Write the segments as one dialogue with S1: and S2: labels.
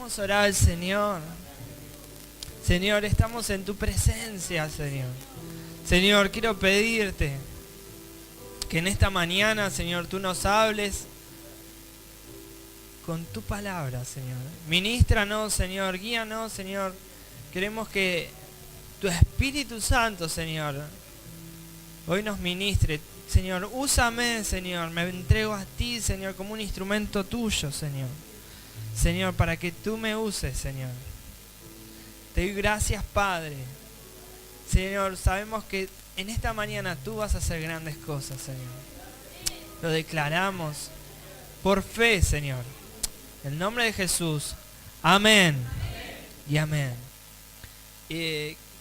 S1: Vamos a orar al Señor. Señor, estamos en tu presencia, Señor. Señor, quiero pedirte que en esta mañana, Señor, tú nos hables con tu palabra, Señor. Ministranos, Señor, guíanos, Señor. Queremos que tu Espíritu Santo, Señor, hoy nos ministre. Señor, úsame, Señor, me entrego a ti, Señor, como un instrumento tuyo, Señor. Señor, para que tú me uses, Señor. Te doy gracias, Padre. Señor, sabemos que en esta mañana tú vas a hacer grandes cosas, Señor. Lo declaramos por fe, Señor. En el nombre de Jesús. Amén. Y amén.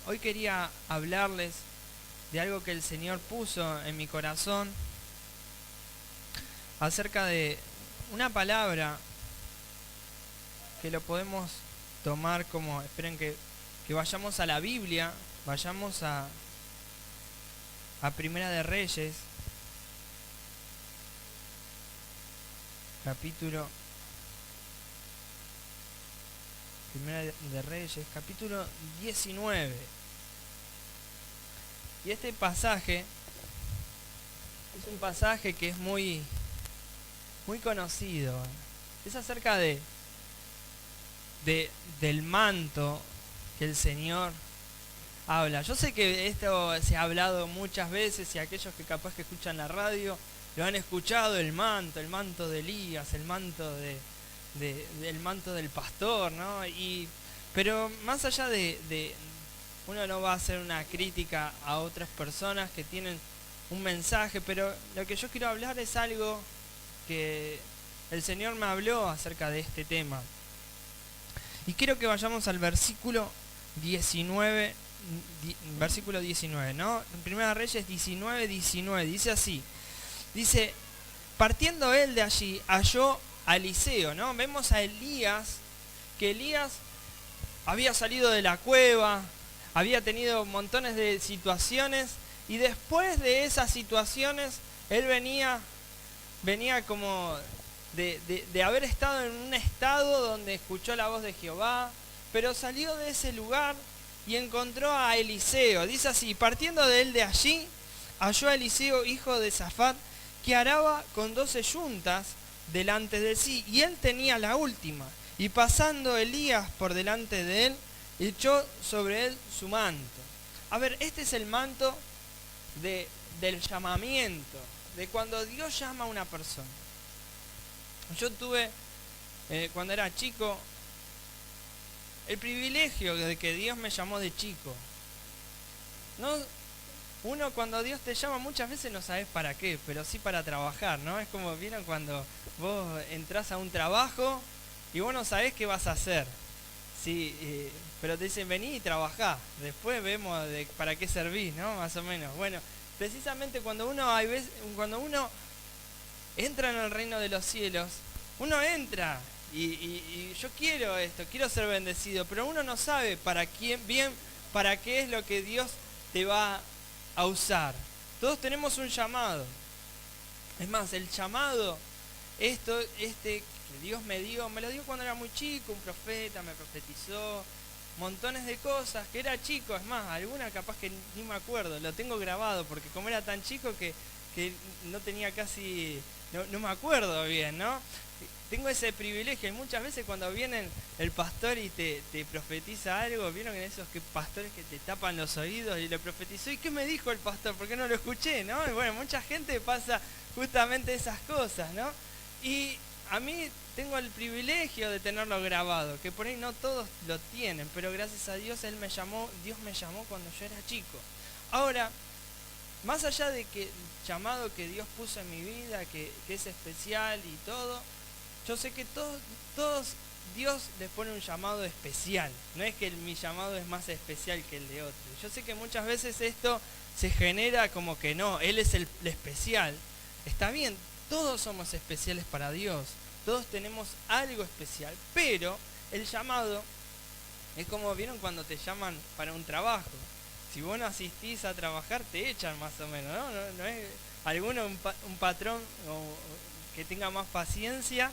S1: Hoy quería hablarles de algo que el Señor puso en mi corazón acerca de una palabra que lo podemos tomar como, esperen que vayamos a la Biblia, vayamos a Primera de Reyes, capítulo Primera de Reyes, capítulo 19. Y este pasaje es un pasaje que es muy conocido. Es acerca del manto que el Señor habla. Yo sé que esto se ha hablado muchas veces y aquellos que capaz que escuchan la radio lo han escuchado, el manto de Elías, el manto del manto del pastor, ¿no? Pero más allá de uno no va a hacer una crítica a otras personas que tienen un mensaje, pero lo que yo quiero hablar es algo que el Señor me habló acerca de este tema. Y quiero que vayamos al versículo 19, ¿no? En Primera Reyes 19, dice así. Dice, partiendo él de allí, halló a Eliseo, ¿no? Vemos a Elías, que Elías había salido de la cueva, había tenido montones de situaciones, y después de esas situaciones, él venía como de haber estado en un estado donde escuchó la voz de Jehová, pero salió de ese lugar y encontró a Eliseo. Dice así, partiendo de él de allí, halló a Eliseo, hijo de Safat, que araba con 12 yuntas delante de sí, y él tenía la última. Y pasando Elías por delante de él, echó sobre él su manto. A ver, este es el manto del llamamiento, de cuando Dios llama a una persona. Yo tuve, cuando era chico, el privilegio de que Dios me llamó de chico. Uno cuando Dios te llama muchas veces no sabes para qué, pero sí para trabajar, ¿no? Es como, ¿vieron cuando vos entrás a un trabajo y vos no sabés qué vas a hacer? Sí, pero te dicen, vení y trabajá. Después vemos para qué servís, ¿no? Más o menos. Bueno, precisamente cuando uno entra en el reino de los cielos, uno entra y yo quiero esto, quiero ser bendecido, pero uno no sabe para qué es lo que Dios te va a usar. Todos tenemos un llamado. Es más, el llamado, que Dios me lo dio cuando era muy chico, un profeta me profetizó, montones de cosas, que era chico, es más, alguna capaz que ni me acuerdo, lo tengo grabado, porque como era tan chico que no tenía casi, no me acuerdo bien, ¿no? Tengo ese privilegio, y muchas veces cuando viene el pastor y te profetiza algo, vieron esos pastores que te tapan los oídos y le profetizó, ¿y qué me dijo el pastor? ¿Por qué no lo escuché? ¿No? Y bueno, mucha gente pasa justamente esas cosas, ¿no? Y a mí tengo el privilegio de tenerlo grabado, que por ahí no todos lo tienen, pero gracias a Dios Dios me llamó cuando yo era chico. Ahora, más allá de que el llamado que Dios puso en mi vida, que es especial y todo, yo sé que todos Dios les pone un llamado especial. No es que mi llamado es más especial que el de otro. Yo sé que muchas veces esto se genera como que no, Él es el especial. Está bien, todos somos especiales para Dios. Todos tenemos algo especial. Pero el llamado es como, ¿vieron cuando te llaman para un trabajo? Si vos no asistís a trabajar, te echan más o menos, ¿no? No es un patrón que tenga más paciencia,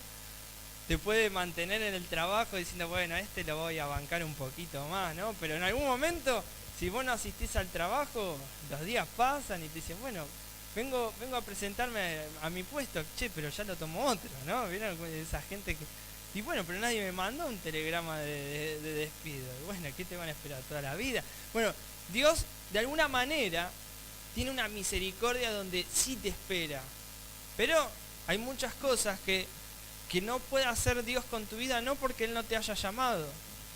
S1: te puede mantener en el trabajo diciendo, bueno, a este lo voy a bancar un poquito más, ¿no? Pero en algún momento, si vos no asistís al trabajo, los días pasan y te dicen, bueno, vengo a presentarme a mi puesto, che, pero ya lo tomó otro, ¿no? ¿Vieron esa gente que... Y bueno, pero nadie me mandó un telegrama de despido. Y bueno, ¿qué te van a esperar toda la vida? Bueno, Dios, de alguna manera, tiene una misericordia donde sí te espera. Pero hay muchas cosas que no puede hacer Dios con tu vida, no porque Él no te haya llamado,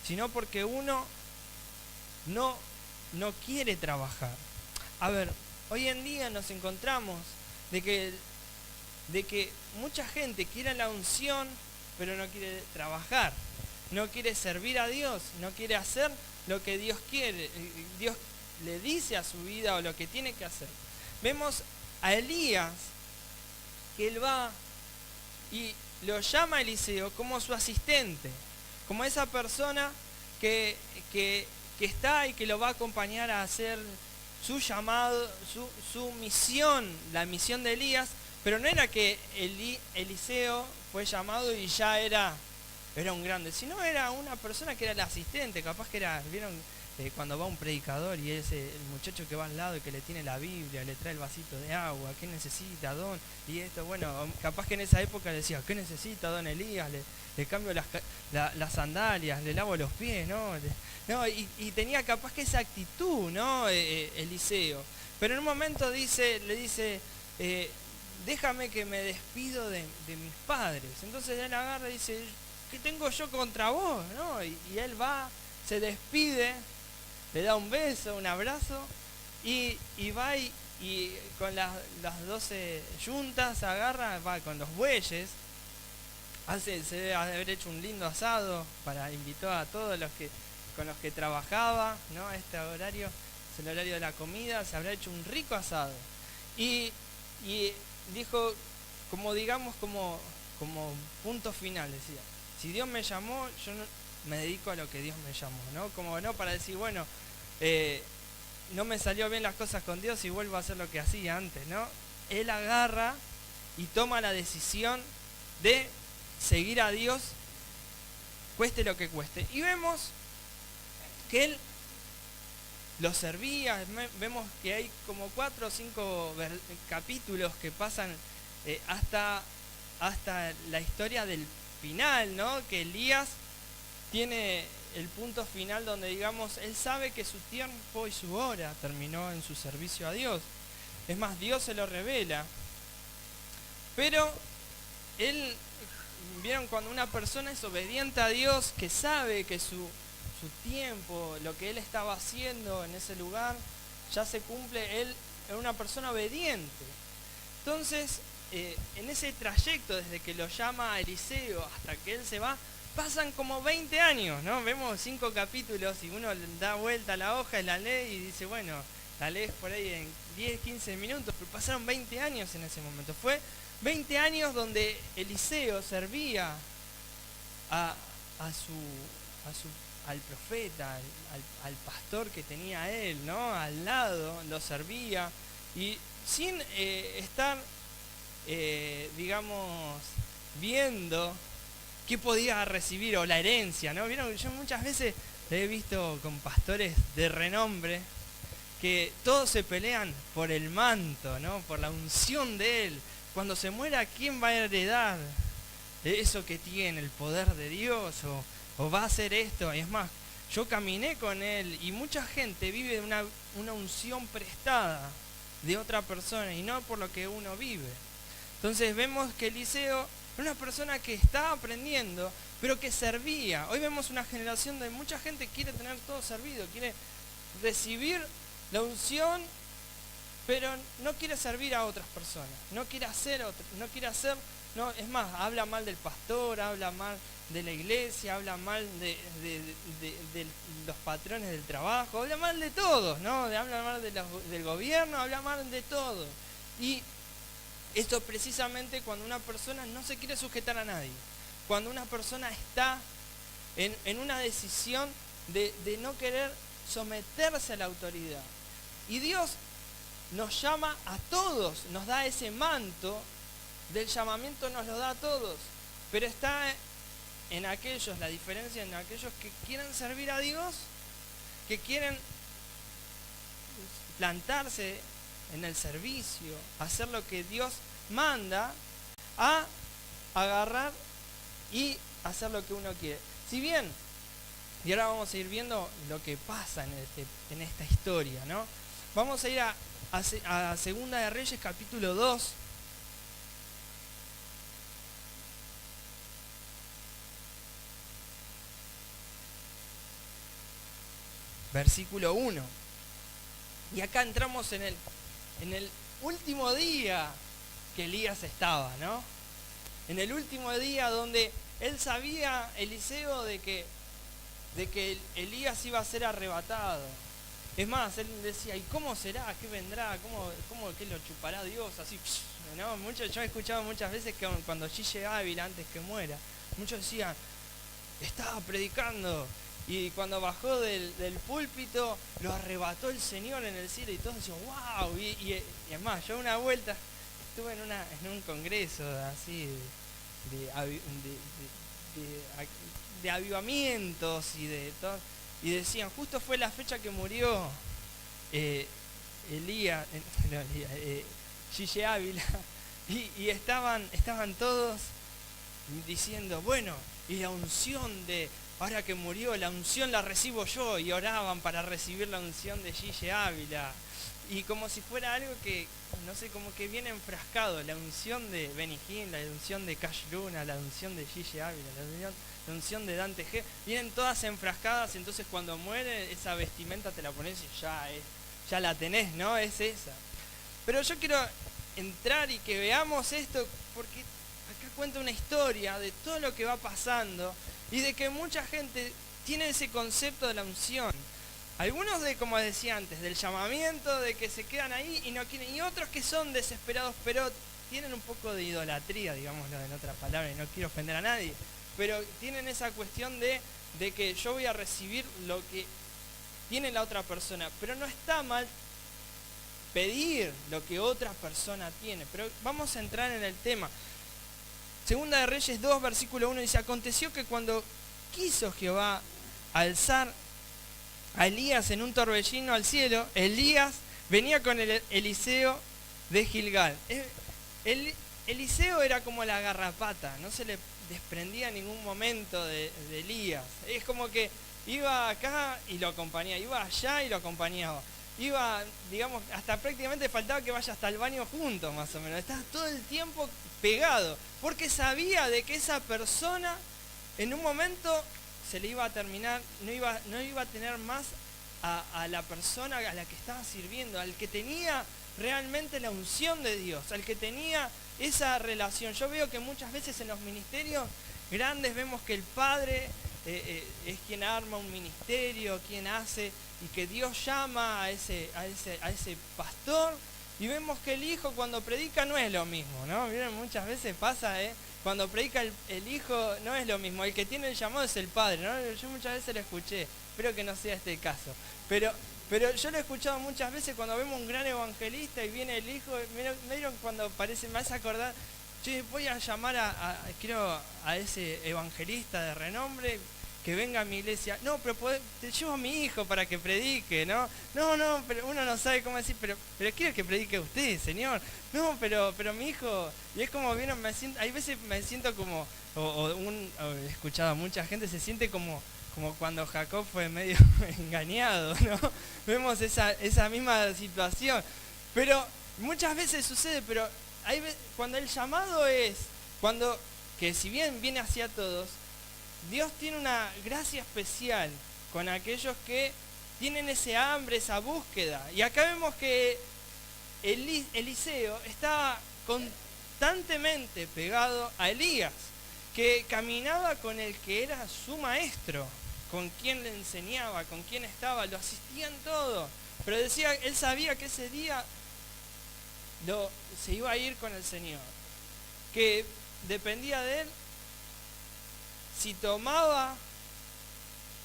S1: sino porque uno no quiere trabajar. A ver, hoy en día nos encontramos de que mucha gente quiere la unción, pero no quiere trabajar, no quiere servir a Dios, no quiere hacer lo que Dios quiere, Dios le dice a su vida o lo que tiene que hacer. Vemos a Elías, que él va y lo llama a Eliseo como su asistente, como esa persona que está y que lo va a acompañar a hacer su llamado, su misión, la misión de Elías. Pero no era que Eliseo fue llamado y ya era un grande, sino era una persona que era el asistente, capaz que era, ¿vieron? Cuando va un predicador y es el muchacho que va al lado y que le tiene la Biblia, le trae el vasito de agua, ¿qué necesita, don? Y esto, bueno, capaz que en esa época le decía, ¿qué necesita, don Elías? Le cambio las sandalias, le lavo los pies, ¿no? Y tenía capaz que esa actitud, ¿no? Eliseo. Pero en un momento le dice, déjame que me despido de mis padres. Entonces él agarra y dice, ¿qué tengo yo contra vos? ¿No? Y él va, se despide, le da un beso, un abrazo, y va y con las 12 yuntas agarra, va con los bueyes, se debe haber hecho un lindo asado invitó a todos con los que trabajaba, ¿no? Este horario es el horario de la comida, se habrá hecho un rico asado. Y dijo, como punto final, decía, si Dios me llamó, yo no, me dedico a lo que Dios me llamó, ¿no? Como no para decir, bueno, no me salió bien las cosas con Dios y vuelvo a hacer lo que hacía antes, ¿no? Él agarra y toma la decisión de seguir a Dios, cueste lo que cueste. Y vemos que él lo servía, vemos que hay como 4 o 5 capítulos que pasan hasta la historia del final, ¿no? Que Elías tiene el punto final donde, digamos, él sabe que su tiempo y su hora terminó en su servicio a Dios. Es más, Dios se lo revela. Pero vieron cuando una persona es obediente a Dios, que sabe que su tiempo, lo que él estaba haciendo en ese lugar, ya se cumple, él es una persona obediente. Entonces, en ese trayecto, desde que lo llama a Eliseo hasta que él se va, pasan como 20 años, ¿no? Vemos 5 capítulos y uno da vuelta a la hoja y la lee y dice, bueno, la lees por ahí en 10, 15 minutos, pero pasaron 20 años en ese momento. Fue 20 años donde Eliseo servía al profeta, al pastor que tenía él, ¿no? Al lado, lo servía y sin estar, digamos, viendo qué podía recibir o la herencia, ¿no? ¿Vieron? Yo muchas veces he visto con pastores de renombre que todos se pelean por el manto, ¿no? Por la unción de él. Cuando se muera, ¿quién va a heredar eso que tiene, el poder de Dios? O va a hacer esto. Y es más, yo caminé con él y mucha gente vive una unción prestada de otra persona y no por lo que uno vive. Entonces vemos que Eliseo era una persona que estaba aprendiendo, pero que servía. Hoy vemos una generación de mucha gente que quiere tener todo servido, quiere recibir la unción, pero no quiere servir a otras personas, no quiere hacer, no, es más, habla mal del pastor, habla mal de la iglesia, habla mal de los patrones del trabajo, habla mal de todos, ¿no? Habla mal del gobierno, habla mal de todo. Y esto precisamente cuando una persona no se quiere sujetar a nadie, cuando una persona está en una decisión de no querer someterse a la autoridad. Y Dios nos llama a todos, nos da ese manto del llamamiento, nos lo da a todos, pero está en aquellos, la diferencia en aquellos que quieren servir a Dios, que quieren plantarse en el servicio, hacer lo que Dios manda, a agarrar y hacer lo que uno quiere. Si bien, y ahora vamos a ir viendo lo que pasa en esta historia, ¿no? Vamos a ir a Segunda de Reyes, capítulo 2. Versículo 1. Y acá entramos en el último día que Elías estaba, ¿no? En el último día donde él sabía, Eliseo, de que Elías iba a ser arrebatado. Es más, él decía, ¿y cómo será? ¿Qué vendrá? ¿Cómo que lo chupará Dios? Así, ¿no? Yo he escuchado muchas veces que cuando Gille Ávila, antes que muera, muchos decían, estaba predicando, y cuando bajó del púlpito, lo arrebató el Señor en el cielo, y todos decían, wow, y es más, yo una vuelta estuve en un congreso así de avivamientos y de todo, y decían, justo fue la fecha que murió Gille Ávila, y estaban todos diciendo, bueno, y la unción de, ahora que murió, la unción la recibo yo, y oraban para recibir la unción de Gille Ávila, y como si fuera algo que, no sé, como que viene enfrascado, la unción de Benny Hinn, la unción de Cash Luna, la unción de Gille Ávila, la unción de Dante G, vienen todas enfrascadas, entonces cuando muere esa vestimenta te la pones y ya la tenés, ¿no? Es esa. Pero yo quiero entrar y que veamos esto, porque acá cuenta una historia de todo lo que va pasando y de que mucha gente tiene ese concepto de la unción. Algunos como decía antes, del llamamiento, de que se quedan ahí y no quieren, y otros que son desesperados, pero tienen un poco de idolatría, digámoslo en otras palabras, y no quiero ofender a nadie, pero tienen esa cuestión de que yo voy a recibir lo que tiene la otra persona, pero no está mal pedir lo que otra persona tiene, pero vamos a entrar en el tema. Segunda de Reyes 2, versículo 1 dice, aconteció que cuando quiso Jehová alzar a Elías en un torbellino al cielo, Elías venía con Eliseo de Gilgal. Eliseo era como la garrapata, no se le desprendía en ningún momento de Elías. Es como que iba acá y lo acompañaba, iba allá y lo acompañaba. Iba, digamos, hasta prácticamente faltaba que vaya hasta el baño juntos, más o menos. Estaba todo el tiempo pegado, porque sabía de que esa persona en un momento se le iba a terminar, no iba a tener más a la persona a la que estaba sirviendo, al que tenía realmente la unción de Dios, al que tenía esa relación. Yo veo que muchas veces en los ministerios grandes vemos que el padre es quien arma un ministerio, quien hace, y que Dios llama a ese pastor, y vemos que el hijo cuando predica no es lo mismo, ¿no? Miren, muchas veces pasa, cuando predica el hijo no es lo mismo, el que tiene el llamado es el padre, ¿no? Yo muchas veces lo escuché, espero que no sea este caso, pero yo lo he escuchado muchas veces cuando vemos un gran evangelista y viene el hijo, me dieron cuando me hace acordar, che, voy a llamar a ese evangelista de renombre que venga a mi iglesia. No, pero te llevo a mi hijo para que predique, ¿no? No, pero uno no sabe cómo decir, pero quiero que predique usted, Señor. No, pero mi hijo, y es como vieron, hay veces me siento como, he escuchado a mucha gente, se siente como cuando Jacob fue medio engañado, ¿no? Vemos esa misma situación. Pero muchas veces sucede, pero cuando el llamado es, que si bien viene hacia todos, Dios tiene una gracia especial con aquellos que tienen ese hambre, esa búsqueda. Y acá vemos que Eliseo estaba constantemente pegado a Elías, que caminaba con el que era su maestro, con quien le enseñaba, con quien estaba, lo asistía en todo. Pero decía, él sabía que ese día se iba a ir con el Señor, que dependía de él si tomaba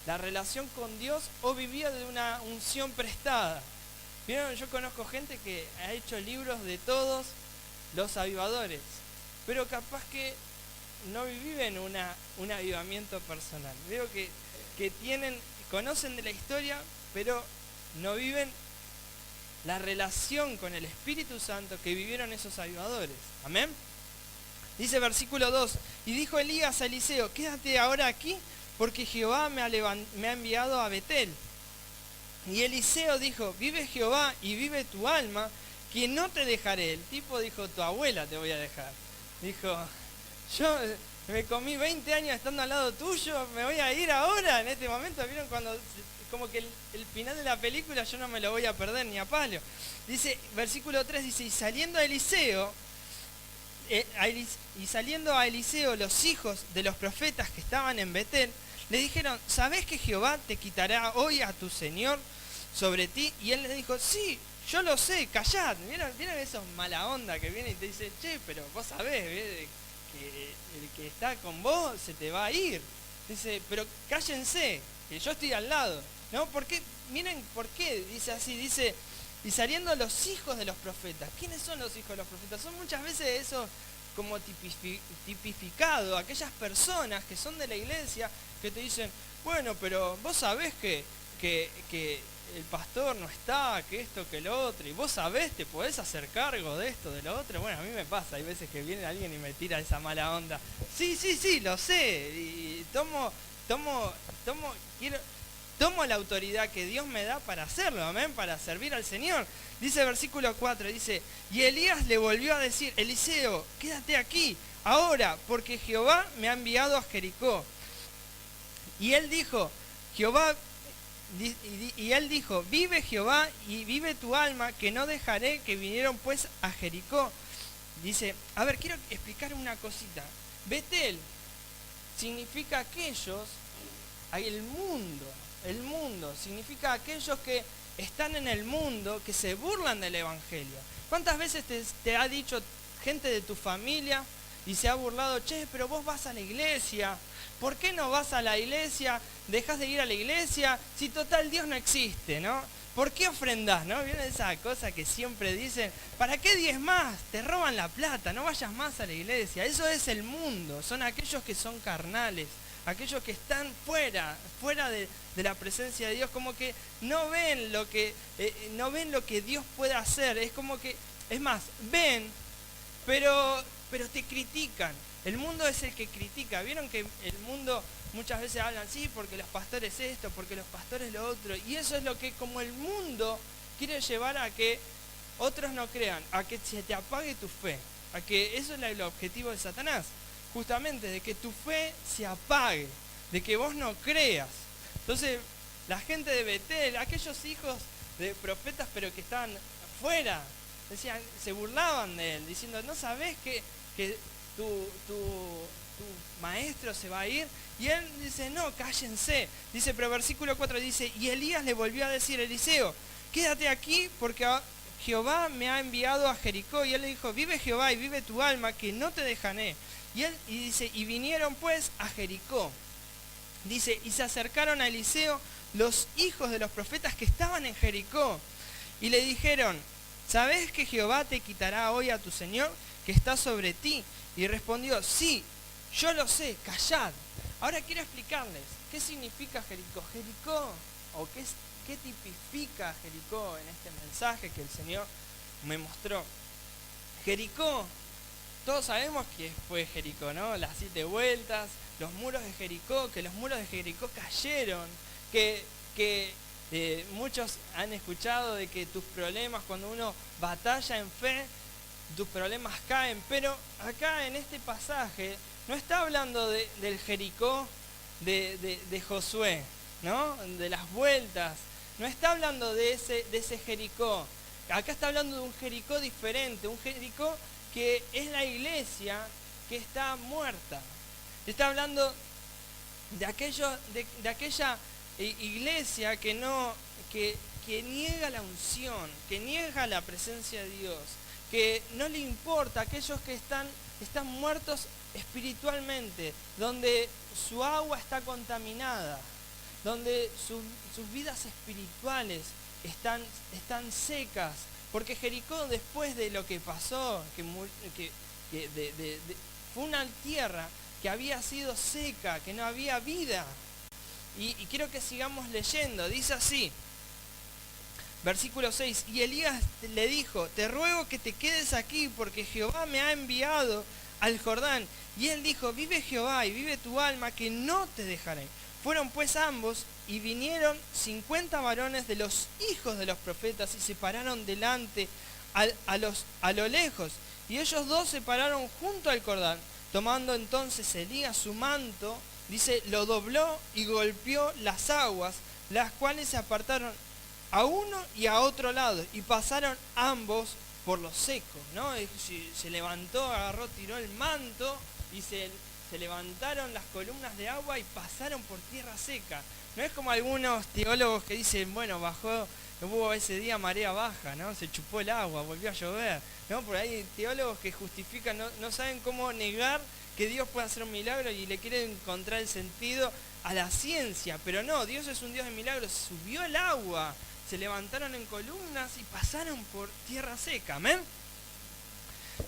S1: la relación con Dios o vivía de una unción prestada. ¿Vieron? Yo conozco gente que ha hecho libros de todos los avivadores, pero capaz que no viven un avivamiento personal. Veo que conocen de la historia, pero no viven la relación con el Espíritu Santo que vivieron esos avivadores. Amén. Dice versículo 2, y dijo Elías a Eliseo, quédate ahora aquí, porque Jehová me ha enviado a Betel. Y Eliseo dijo, vive Jehová y vive tu alma, que no te dejaré. El tipo dijo, tu abuela te voy a dejar. Dijo, yo me comí 20 años estando al lado tuyo, me voy a ir ahora, en este momento. ¿Vieron cuando como que el final de la película yo no me lo voy a perder ni a palo? Dice, versículo 3 dice, y saliendo a Eliseo los hijos de los profetas que estaban en Betel, le dijeron, ¿sabés que Jehová te quitará hoy a tu señor sobre ti? Y él le dijo, sí, yo lo sé, callad. ¿Vieron esos mala onda que vienen y te dicen, che, pero vos sabés que el que está con vos se te va a ir? Dice, pero cállense, que yo estoy al lado. ¿No? ¿Por qué? Miren por qué dice así, dice, y saliendo los hijos de los profetas. ¿Quiénes son los hijos de los profetas? Son muchas veces eso como tipificado, aquellas personas que son de la iglesia que te dicen, bueno, pero vos sabés que el pastor no está, que esto, que lo otro, y vos sabés, te podés hacer cargo de esto, de lo otro. Bueno, a mí me pasa, hay veces que viene alguien y me tira esa mala onda. Sí, lo sé, y tomo la autoridad que Dios me da para hacerlo, amén, para servir al Señor. Dice versículo 4, dice, y Elías le volvió a decir, Eliseo, quédate aquí, ahora, porque Jehová me ha enviado a Jericó. Y él dijo, vive Jehová y vive tu alma, que no dejaré. Que vinieron pues a Jericó. Dice, a ver, quiero explicar una cosita. Betel significa aquellos, el mundo, significa aquellos que están en el mundo, que se burlan del Evangelio. ¿Cuántas veces te ha dicho gente de tu familia y se ha burlado, che, pero vos vas a la iglesia, ¿por qué no vas a la iglesia? Dejas de ir a la iglesia, si total Dios no existe, ¿no? ¿Por qué ofrendás, no? ¿Vieron esa cosa que siempre dicen? ¿Para qué diezmás? Te roban la plata, no vayas más a la iglesia. Eso es el mundo, son aquellos que son carnales, aquellos que están fuera de la presencia de Dios, como que no ven lo que Dios puede hacer. Es como que, es más, ven, pero te critican. El mundo es el que critica. Vieron que el mundo muchas veces hablan, sí, porque los pastores esto, porque los pastores lo otro, y eso es lo que como el mundo quiere llevar a que otros no crean, a que se te apague tu fe, a que eso es el objetivo de Satanás, justamente, de que tu fe se apague, de que vos no creas. Entonces, la gente de Betel, aquellos hijos de profetas pero que estaban fuera, decían, se burlaban de él, diciendo, ¿no sabés que tu maestro se va a ir? Y él dice, no, cállense. Dice, pero versículo 4 dice, y Elías le volvió a decir, Eliseo, quédate aquí porque Jehová me ha enviado a Jericó. Y él le dijo, vive Jehová y vive tu alma, que no te dejaré. Y dice, y vinieron pues a Jericó. Dice, y se acercaron a Eliseo los hijos de los profetas que estaban en Jericó. Y le dijeron, ¿sabés que Jehová te quitará hoy a tu señor que está sobre ti? Y respondió, sí, yo lo sé, callad. Ahora quiero explicarles qué significa Jericó. Jericó, o qué tipifica Jericó en este mensaje que el Señor me mostró. Jericó, todos sabemos que fue Jericó, ¿no? Las 7 vueltas, los muros de Jericó, que los muros de Jericó cayeron, que muchos han escuchado de que tus problemas, cuando uno batalla en fe, tus problemas caen, pero acá en este pasaje no está hablando del Jericó de Josué, ¿no? De las vueltas, no está hablando de ese Jericó. Acá está hablando de un Jericó diferente, un Jericó que es la iglesia que está muerta. Está hablando de aquella iglesia que niega la unción, que niega la presencia de Dios, que no le importa, aquellos que están muertos espiritualmente, donde su agua está contaminada, donde sus vidas espirituales están secas, porque Jericó, después de lo que pasó, fue una tierra que había sido seca, que no había vida. Y quiero que sigamos leyendo. Dice así, versículo 6, y Elías le dijo, te ruego que te quedes aquí, porque Jehová me ha enviado al Jordán. Y él dijo, vive Jehová y vive tu alma, que no te dejaré. Fueron pues ambos, y vinieron 50 varones de los hijos de los profetas, y se pararon delante a lo lejos. Y ellos dos se pararon junto al Jordán. Tomando entonces Elías su manto, dice, lo dobló y golpeó las aguas, las cuales se apartaron a uno y a otro lado, y pasaron ambos por lo seco, ¿no? Se levantó, agarró, tiró el manto, y se levantaron las columnas de agua y pasaron por tierra seca. No es como algunos teólogos que dicen, bueno, hubo ese día marea baja, ¿no? Se chupó el agua, volvió a llover, ¿no? Por ahí teólogos que justifican, no saben cómo negar que Dios puede hacer un milagro y le quieren encontrar el sentido a la ciencia. Pero no, Dios es un Dios de milagros. Subió el agua, se levantaron en columnas y pasaron por tierra seca. ¿Amén?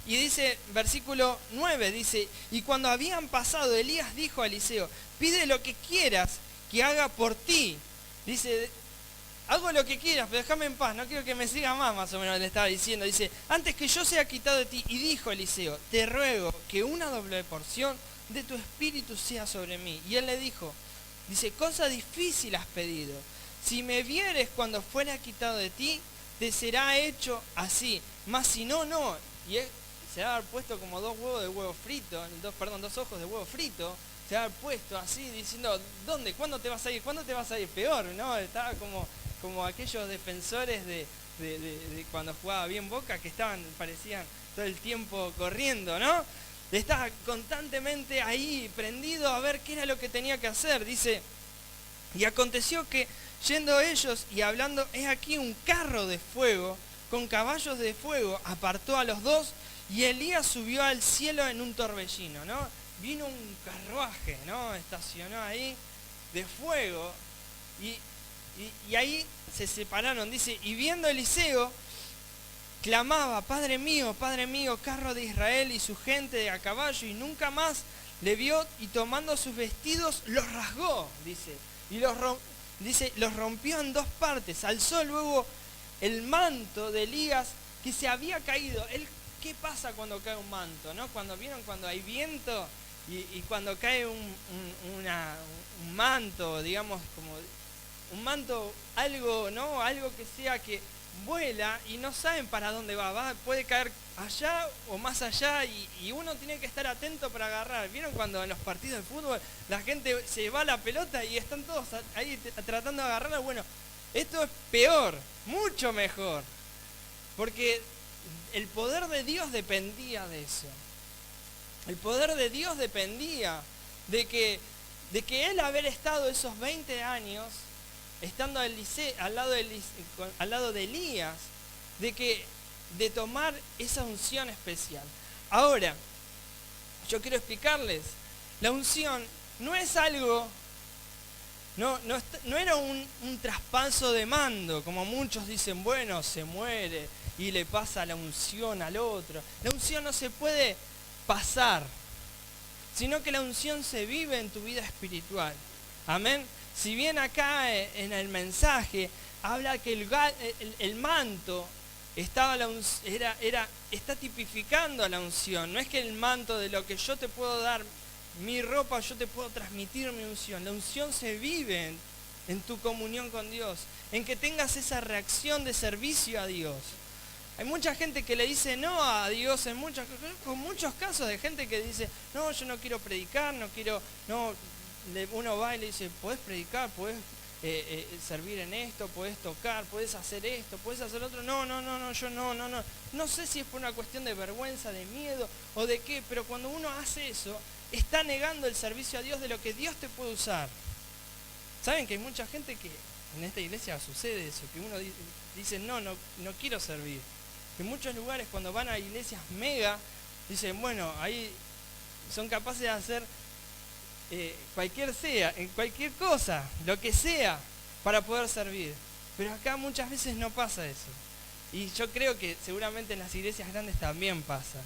S1: Y dice, versículo 9, dice, y cuando habían pasado, Elías dijo a Eliseo, pide lo que quieras que haga por ti. Dice, hago lo que quieras, pero déjame en paz, no quiero que me siga más o menos le estaba diciendo. Dice, antes que yo sea quitado de ti. Y dijo Eliseo, te ruego que una doble porción de tu espíritu sea sobre mí. Y él le dijo, dice, cosa difícil has pedido. Si me vieres cuando fuera quitado de ti, te será hecho así. Mas si no, no. Y él se va a haber puesto como dos ojos de huevo frito, se va a haber puesto así, diciendo, ¿dónde? ¿Cuándo te vas a ir? ¿Cuándo te vas a ir? Peor, ¿no? Estaba como aquellos defensores de cuando jugaba bien Boca, que parecían todo el tiempo corriendo, ¿no? Estaba constantemente ahí, prendido a ver qué era lo que tenía que hacer. Dice, y aconteció que, yendo ellos y hablando, he aquí un carro de fuego, con caballos de fuego, apartó a los dos, y Elías subió al cielo en un torbellino, ¿no? Vino un carruaje, ¿no? Estacionó ahí, de fuego, y ahí se separaron, dice, y viendo Eliseo, clamaba, Padre mío, carro de Israel y su gente de a caballo, y nunca más le vio, y tomando sus vestidos, los rasgó, dice, y los rompió en dos partes, alzó luego el manto de Elías, que se había caído. ¿Qué pasa cuando cae un manto, no? Cuando hay viento, y cuando cae un manto, digamos, como un manto, algo, ¿no? Algo que sea que vuela y no saben para dónde puede caer allá o más allá, y uno tiene que estar atento para agarrar. ¿Vieron cuando en los partidos de fútbol la gente se va a la pelota y están todos ahí tratando de agarrarla? Bueno, esto es peor, mucho mejor, porque el poder de Dios dependía de eso. El poder de Dios dependía de que él haber estado esos 20 años estando al lado de Elías, de tomar esa unción especial. Ahora, yo quiero explicarles, la unción no es algo, no era un traspaso de mando, como muchos dicen, bueno, se muere y le pasa la unción al otro. La unción no se puede pasar, sino que la unción se vive en tu vida espiritual. Amén. Si bien acá en el mensaje habla que el manto está tipificando a la unción. No es que el manto de lo que yo te puedo dar, mi ropa, yo te puedo transmitir mi unción. La unción se vive en tu comunión con Dios, en que tengas esa reacción de servicio a Dios. Hay mucha gente que le dice no a Dios con muchos casos de gente que dice, no, yo no quiero predicar, uno va y le dice, podés predicar, podés servir en esto, podés tocar, podés hacer esto, podés hacer otro. No sé si es por una cuestión de vergüenza, de miedo o de qué, pero cuando uno hace eso, está negando el servicio a Dios de lo que Dios te puede usar. ¿Saben que hay mucha gente que en esta iglesia sucede eso? Que uno dice, no quiero servir. Que en muchos lugares cuando van a iglesias mega, dicen, bueno, ahí son capaces de hacer cualquier cosa, lo que sea, para poder servir. Pero acá muchas veces no pasa eso. Y yo creo que seguramente en las iglesias grandes también pasa.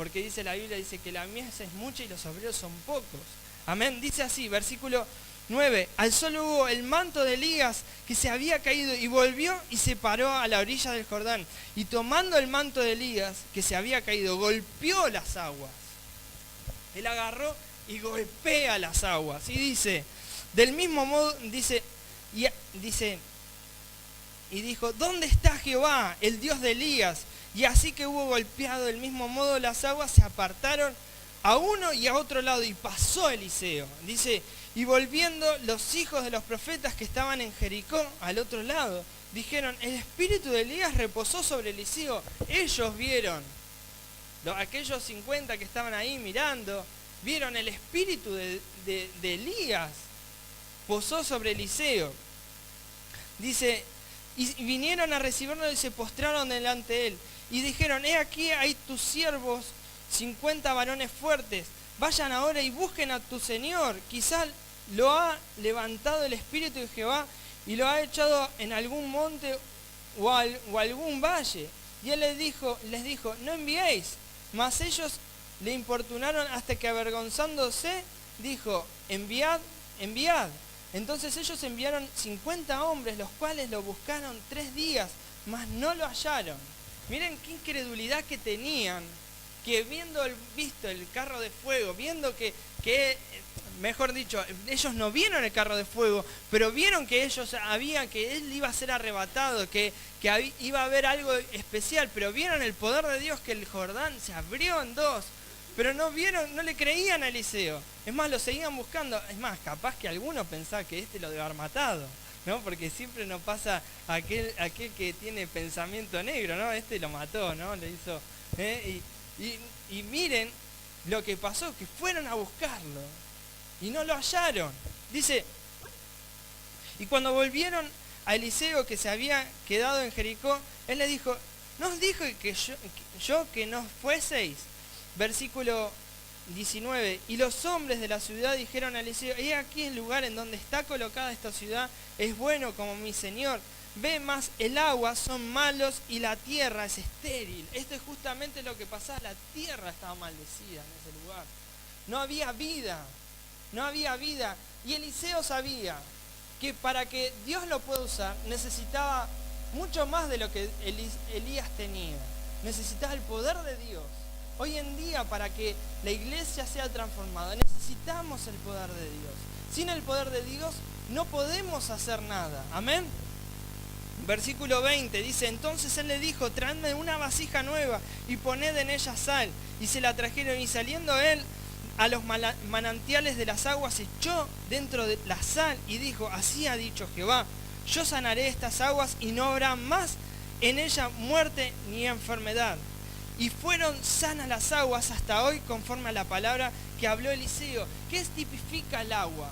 S1: porque dice la Biblia, dice que la mies es mucha y los obreros son pocos. Amén. Dice así, versículo 9, alzó luego el manto de Elías que se había caído y volvió y se paró a la orilla del Jordán. Y tomando el manto de Elías que se había caído, golpeó las aguas. Él agarró y golpea las aguas. Y dice, del mismo modo, y dijo, ¿dónde está Jehová, el Dios de Elías? Y así que hubo golpeado del mismo modo las aguas, se apartaron a uno y a otro lado, y pasó Eliseo. Dice, y volviendo los hijos de los profetas que estaban en Jericó, al otro lado, dijeron, el espíritu de Elías reposó sobre Eliseo. Ellos vieron, aquellos 50 que estaban ahí mirando, vieron el espíritu de Elías, posó sobre Eliseo. Dice, y vinieron a recibirlo y se postraron delante de él. Y dijeron, he aquí hay tus siervos, 50 varones fuertes. Vayan ahora y busquen a tu señor. Quizá lo ha levantado el espíritu de Jehová y lo ha echado en algún monte o algún valle. Y él les dijo, no enviéis. Mas ellos le importunaron hasta que avergonzándose, dijo, enviad. Entonces ellos enviaron 50 hombres, los cuales lo buscaron 3 días, mas no lo hallaron. Miren qué incredulidad que tenían, que visto el carro de fuego, viendo que, mejor dicho, ellos no vieron el carro de fuego, pero vieron que que él iba a ser arrebatado, que iba a haber algo especial, pero vieron el poder de Dios, que el Jordán se abrió en dos. Pero no le creían a Eliseo. Es más, lo seguían buscando. Es más, capaz que alguno pensaba que lo debe haber matado, ¿no? Porque siempre nos pasa aquel que tiene pensamiento negro, ¿no? Lo mató, ¿no? Le hizo. Y miren lo que pasó, que fueron a buscarlo y no lo hallaron. Dice, y cuando volvieron a Eliseo, que se había quedado en Jericó, él les dijo, ¿no os dijo que no fueseis? Versículo 19, y los hombres de la ciudad dijeron a Eliseo, he aquí el lugar en donde está colocada esta ciudad es bueno como mi señor. Ve, más el agua son malos y la tierra es estéril. Esto es justamente lo que pasaba, la tierra estaba maldecida en ese lugar. No había vida. Y Eliseo sabía que para que Dios lo pueda usar necesitaba mucho más de lo que Elías tenía. Necesitaba el poder de Dios. Hoy en día, para que la iglesia sea transformada, necesitamos el poder de Dios. Sin el poder de Dios no podemos hacer nada. Amén. Versículo 20 dice, entonces él le dijo, traedme una vasija nueva y poned en ella sal. Y se la trajeron, y saliendo él a los manantiales de las aguas, echó dentro de la sal y dijo, así ha dicho Jehová, yo sanaré estas aguas y no habrá más en ella muerte ni enfermedad. Y fueron sanas las aguas hasta hoy, conforme a la palabra que habló Eliseo. ¿Qué tipifica el agua?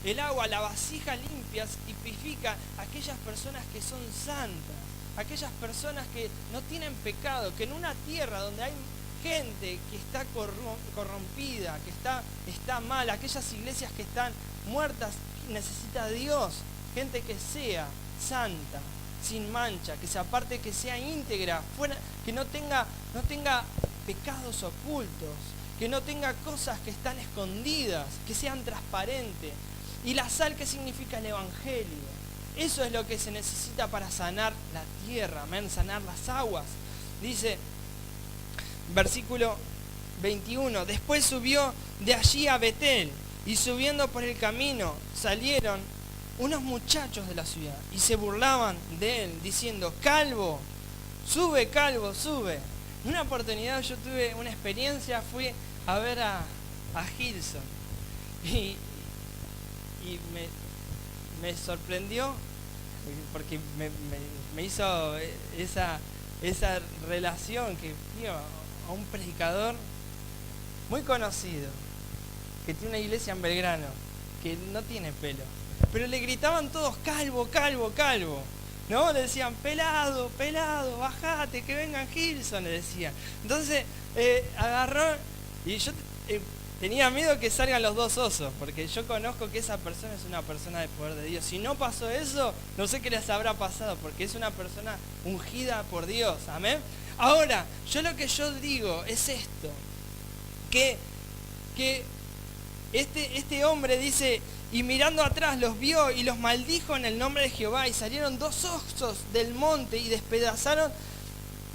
S1: El agua, la vasija limpia, tipifica a aquellas personas que son santas, aquellas personas que no tienen pecado, que en una tierra donde hay gente que está corrompida, que está mal, aquellas iglesias que están muertas, necesita a Dios, gente que sea santa, sin mancha, que se aparte, que sea íntegra, que no tenga pecados ocultos, que no tenga cosas que están escondidas, que sean transparentes. Y la sal, ¿qué significa? El evangelio. Eso es lo que se necesita para sanar la tierra, amén, sanar las aguas. Dice, versículo 21, después subió de allí a Betel, y subiendo por el camino salieron unos muchachos de la ciudad y se burlaban de él, diciendo, calvo, sube. En una oportunidad yo tuve una experiencia, fui a ver a Gilson y me sorprendió porque me hizo esa relación, que fui a un predicador muy conocido que tiene una iglesia en Belgrano, que no tiene pelo, pero le gritaban todos, calvo, ¿no? Le decían, pelado, bajate, que vengan Gilson, le decían. Entonces agarró, y yo tenía miedo que salgan los dos osos, porque yo conozco que esa persona es una persona de poder de Dios. Si no pasó eso, no sé qué les habrá pasado, porque es una persona ungida por Dios, amén. Ahora, lo que yo digo es esto, que este hombre dice, y mirando atrás los vio y los maldijo en el nombre de Jehová, y salieron 2 osos del monte y despedazaron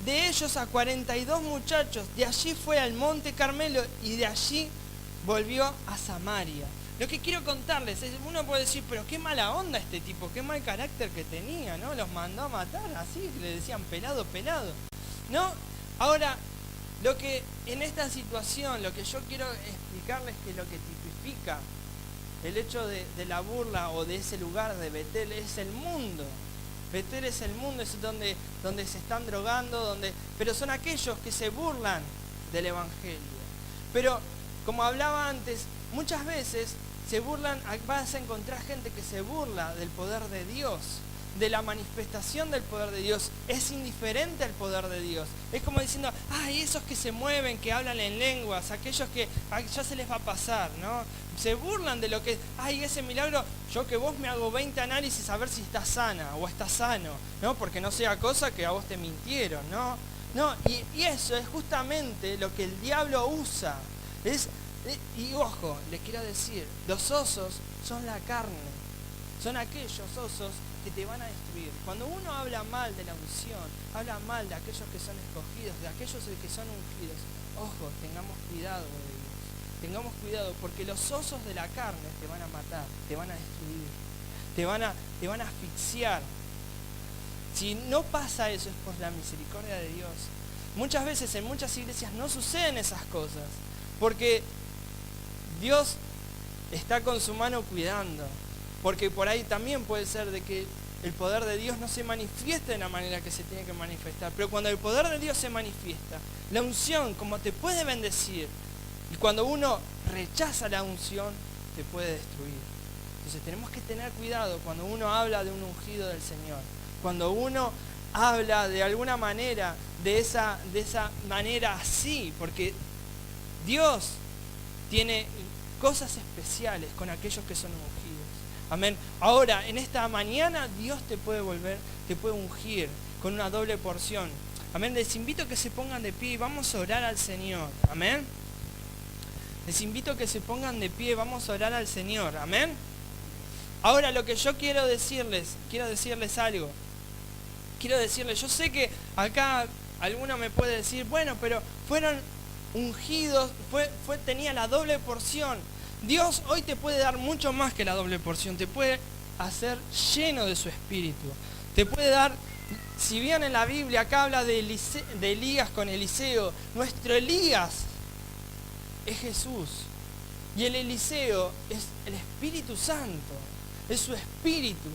S1: de ellos a 42 muchachos. De allí fue al monte Carmelo y de allí volvió a Samaria. Lo que quiero contarles es, uno puede decir, pero qué mala onda este tipo, qué mal carácter que tenía, ¿no? Los mandó a matar así, le decían pelado, pelado, ¿no? Ahora, lo que en esta situación, lo que yo quiero explicarles, que lo que tipifica el hecho de la burla o de ese lugar de Betel es el mundo. Betel es el mundo, es donde se están drogando, pero son aquellos que se burlan del Evangelio. Pero, como hablaba antes, muchas veces vas a encontrar gente que se burla del poder de Dios, de la manifestación del poder de Dios. Es indiferente al poder de Dios. Es como diciendo, ay, esos que se mueven, que hablan en lenguas, aquellos que ya se les va a pasar, ¿no? Se burlan de lo que, ay, ese milagro, yo que vos me hago 20 análisis a ver si estás sana o estás sano, ¿no? Porque no sea cosa que a vos te mintieron, ¿no? No, y eso es justamente lo que el diablo usa. Y ojo, les quiero decir, los osos son la carne, son aquellos osos que te van a destruir. Cuando uno habla mal de la unción, habla mal de aquellos que son escogidos, de aquellos que son ungidos, ojo, tengamos cuidado de Dios. Tengamos cuidado, porque los osos de la carne te van a matar, te van a destruir, te van a asfixiar. Si no pasa eso es por la misericordia de Dios. Muchas veces en muchas iglesias no suceden esas cosas, porque Dios está con su mano cuidando. Porque por ahí también puede ser de que el poder de Dios no se manifieste de la manera que se tiene que manifestar. Pero cuando el poder de Dios se manifiesta, la unción, como te puede bendecir, y cuando uno rechaza la unción, te puede destruir. Entonces tenemos que tener cuidado cuando uno habla de un ungido del Señor. Cuando uno habla de alguna manera, de esa manera así, porque Dios tiene cosas especiales con aquellos que son ungidos. Amén. Ahora, en esta mañana, Dios te puede ungir con una doble porción. Amén. Les invito a que se pongan de pie y vamos a orar al Señor. Amén. Les invito a que se pongan de pie y vamos a orar al Señor. Amén. Ahora, lo que yo quiero decirles algo. Quiero decirles, yo sé que acá alguno me puede decir, bueno, pero fueron ungidos, tenía la doble porción. Dios hoy te puede dar mucho más que la doble porción, te puede hacer lleno de su espíritu. Te puede dar, si bien en la Biblia acá habla de Elías con Eliseo, nuestro Elías es Jesús. Y el Eliseo es el Espíritu Santo, es su espíritu.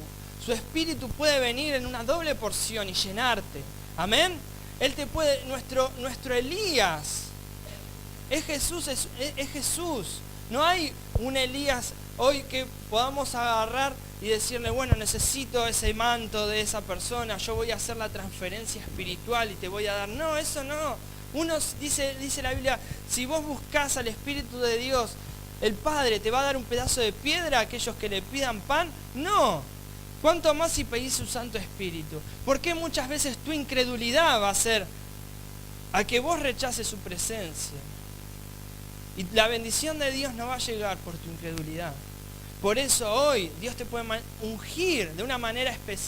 S1: Su espíritu puede venir en una doble porción y llenarte. Amén. Él te puede, nuestro Elías es Jesús, es Jesús. No hay un Elías hoy que podamos agarrar y decirle, bueno, necesito ese manto de esa persona, yo voy a hacer la transferencia espiritual y te voy a dar. No, eso no. Dice la Biblia, si vos buscás al Espíritu de Dios, el Padre te va a dar un pedazo de piedra a aquellos que le pidan pan. No. ¿Cuánto más si pedís su Santo Espíritu? ¿Por qué muchas veces tu incredulidad va a ser a que vos rechaces su presencia? Y la bendición de Dios no va a llegar por tu incredulidad. Por eso hoy Dios te puede ungir de una manera especial.